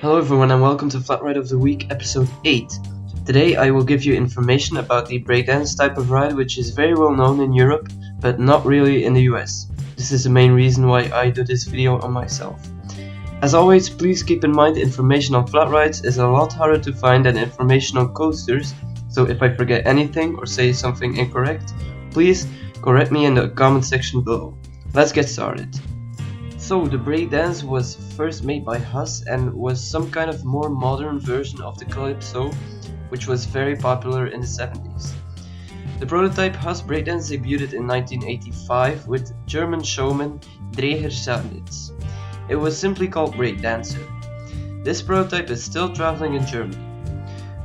Hello everyone and welcome to Flat Ride of the Week episode 8. Today I will give you information about the breakdance type of ride which is very well known in Europe but not really in the US. This is the main reason why I do this video on myself. As always, please keep in mind information on flat rides is a lot harder to find than information on coasters, so if I forget anything or say something incorrect, please correct me in the comment section below. Let's get started. So the breakdance was first made by Huss and was some kind of more modern version of the Calypso, which was very popular in the 70s. The prototype Huss breakdance debuted in 1985 with German showman Dreher Sadnitz. It was simply called Breakdancer. This prototype is still traveling in Germany.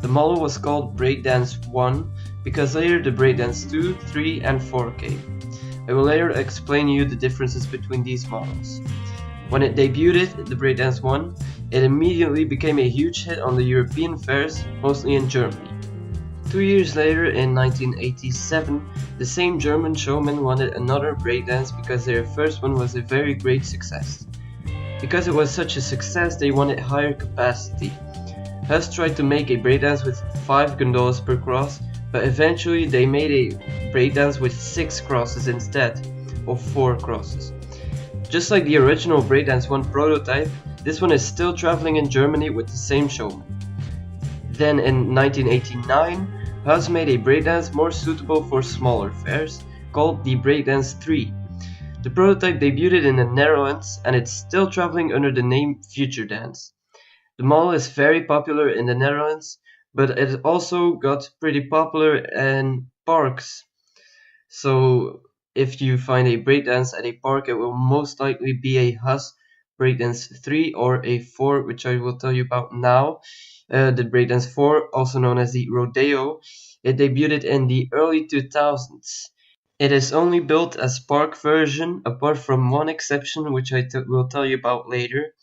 The model was called Breakdance 1 because later the Breakdance 2, 3 and 4 came. I will later explain you the differences between these models. When it debuted, the Breakdance 1, it immediately became a huge hit on the European fairs, mostly in Germany. 2 years later, in 1987, the same German showman wanted another breakdance because their first one was a very great success. Because it was such a success, they wanted higher capacity. Huss tried to make a breakdance with 5 gondolas per cross, but eventually they made a breakdance with 6 crosses instead of 4 crosses. Just like the original Breakdance 1 prototype, this one is still traveling in Germany with the same showman. Then in 1989, Huss made a breakdance more suitable for smaller fairs, called the Breakdance 3. The prototype debuted in the Netherlands and it's still traveling under the name Future Dance. The model is very popular in the Netherlands, but it also got pretty popular in parks. So if you find a breakdance at a park, it will most likely be a Huss Breakdance 3 or a 4, which I will tell you about now. The Breakdance 4, also known as the Rodeo, it debuted in the early 2000s. It is only built as park version, apart from one exception, which I will tell you about later.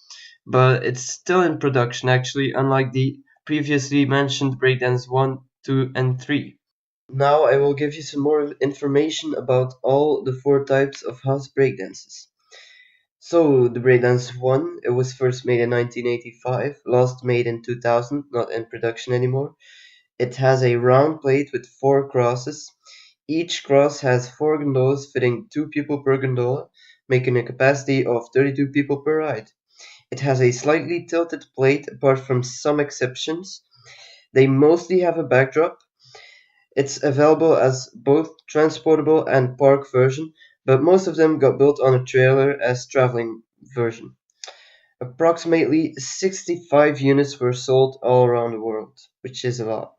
But it's still in production actually, unlike the previously mentioned Breakdance 1, 2 and 3. Now I will give you some more information about all the 4 types of Huss breakdances. So the Breakdance 1, it was first made in 1985, last made in 2000, not in production anymore. It has a round plate with 4 crosses. Each cross has 4 gondolas fitting 2 people per gondola, making a capacity of 32 people per ride. It has a slightly tilted plate apart from some exceptions. They mostly have a backdrop. It's available as both transportable and park version, but most of them got built on a trailer as traveling version. Approximately 65 units were sold all around the world, which is a lot.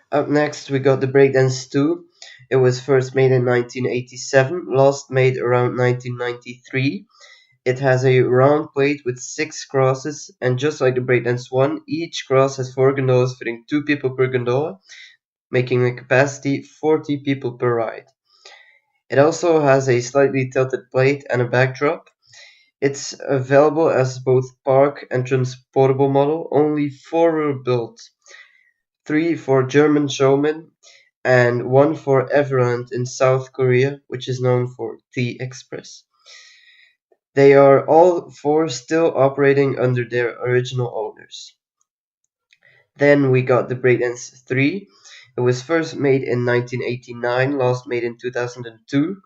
Up next we got the Breakdance 2. It was first made in 1987, last made around 1993. It has a round plate with 6 crosses, and just like the Breakdance 1, each cross has 4 gondolas fitting 2 people per gondola, making a capacity 40 people per ride. It also has a slightly tilted plate and a backdrop. It's available as both park and transportable model. Only 4 were built, 3 for German showmen and 1 for Everland in South Korea, which is known for T-Express. They are all 4 still operating under their original owners. Then we got the Breakdance 3. It was first made in 1989, last made in 2002.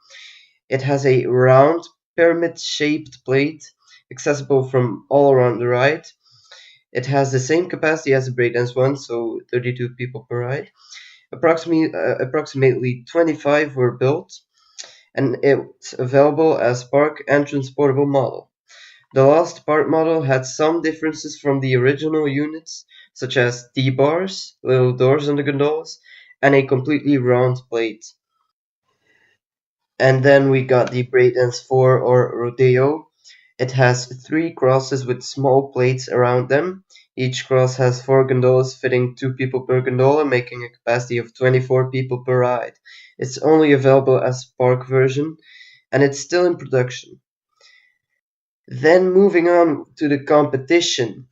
It has a round, pyramid-shaped plate, accessible from all around the ride. It has the same capacity as the Breakdance 1, so 32 people per ride. Approximately 25 were built, and it's available as park and transportable model. The last park model had some differences from the original units, such as T-bars, little doors on the gondolas, and a completely round plate. And then we got the Breakdance 4 or Rodeo. It has 3 crosses with small plates around them. Each cross has 4 gondolas fitting 2 people per gondola, making a capacity of 24 people per ride. It's only available as park version, and it's still in production. Then moving on to the competition.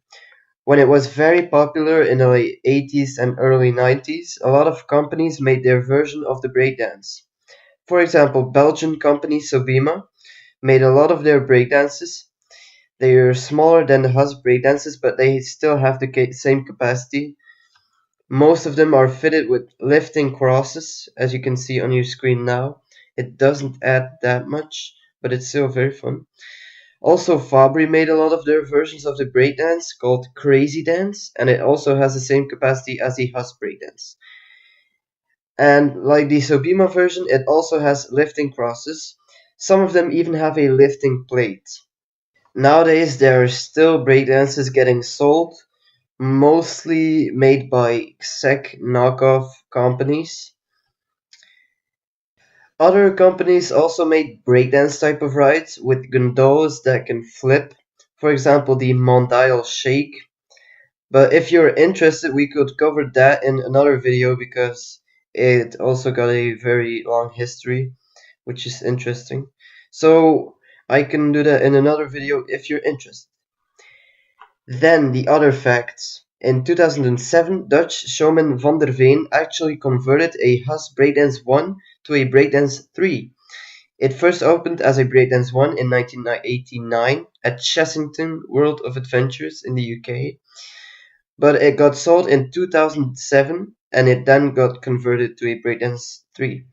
When it was very popular in the late 80s and early 90s, a lot of companies made their version of the breakdance. For example, Belgian company Sobima made a lot of their breakdances. They're smaller than the Huss breakdances, but they still have the same capacity. Most of them are fitted with lifting crosses, as you can see on your screen now. It doesn't add that much, but it's still very fun. Also, Fabri made a lot of their versions of the breakdance called Crazy Dance, and it also has the same capacity as the Huss breakdance. And like the Sobima version, it also has lifting crosses. Some of them even have a lifting plate. Nowadays, there are still breakdances getting sold, mostly made by Czech knockoff companies. Other companies also made breakdance type of rides with gondolas that can flip, for example the Mondial Shake. But if you're interested, we could cover that in another video because it also got a very long history, which is interesting. So I can do that in another video if you're interested. Then the other facts. In 2007, Dutch showman Van der Veen actually converted a Huss Breakdance 1 to a Breakdance 3. It first opened as a Breakdance 1 in 1989 at Chessington World of Adventures in the UK, but it got sold in 2007 and it then got converted to a Breakdance 3.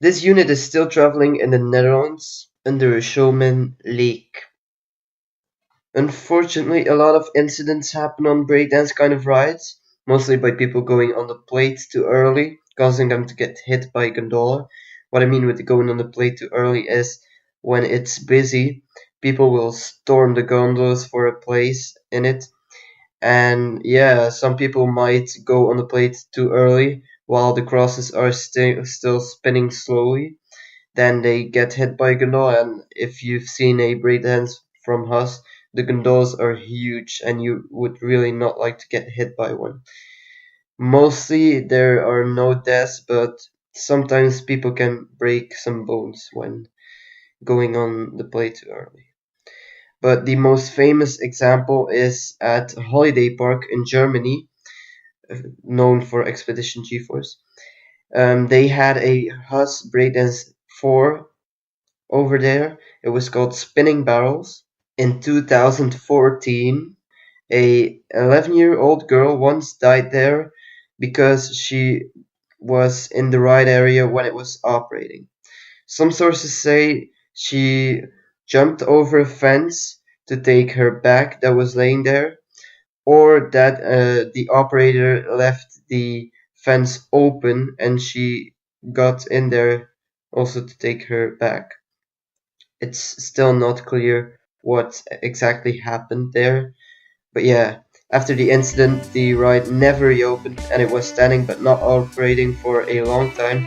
This unit is still traveling in the Netherlands under a showman Lake. Unfortunately, a lot of incidents happen on breakdance kind of rides, mostly by people going on the plate too early, causing them to get hit by a gondola. What I mean with going on the plate too early is when it's busy, people will storm the gondolas for a place in it. And yeah, some people might go on the plate too early while the crosses are still spinning slowly. Then they get hit by a gondola, and if you've seen a breakdance from Huss, the gondolas are huge and you would really not like to get hit by one. Mostly there are no deaths, but sometimes people can break some bones when going on the plate too early. But the most famous example is at Holiday Park in Germany, known for Expedition GeForce. They had a Huss Breakdance 4 over there. It was called Spinning Barrels. In 2014, a 11-year-old girl once died there because she was in the right area when it was operating. Some sources say she jumped over a fence to take her bag that was laying there, or that the operator left the fence open and she got in there also to take her bag. It's still not clear what exactly happened there. But yeah, after the incident, the ride never reopened and it was standing but not operating for a long time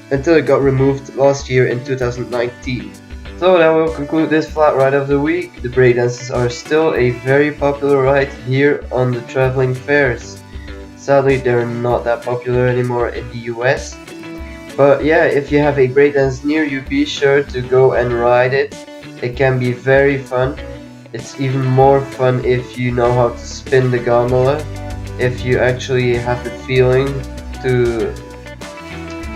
until it got removed last year in 2019. So that will conclude this flat ride of the week. The breakdances are still a very popular ride here on the traveling fairs. Sadly, they're not that popular anymore in the US. But yeah, if you have a breakdance near you, be sure to go and ride it. It can be very fun. It's even more fun if you know how to spin the gondola. If you actually have the feeling to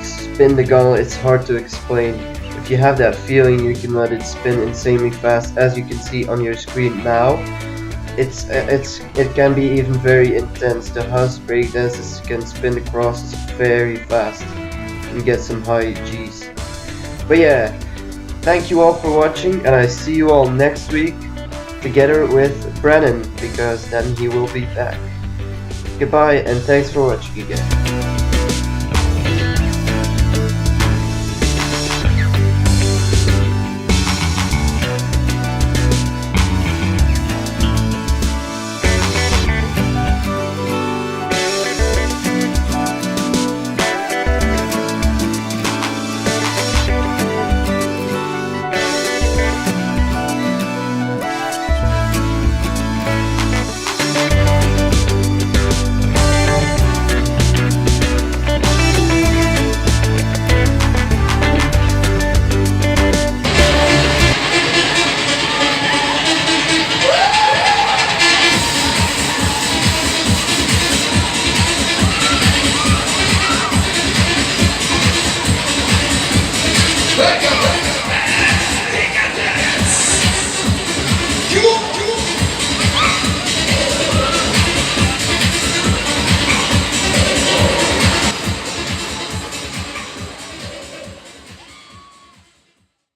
spin the gondola, it's hard to explain. If you have that feeling, you can let it spin insanely fast, as you can see on your screen now. It can be even very intense. The Huss breakdances can spin the crosses very fast and get some high G's. But yeah, thank you all for watching, and I see you all next week together with Braden, because then he will be back. Goodbye and thanks for watching again.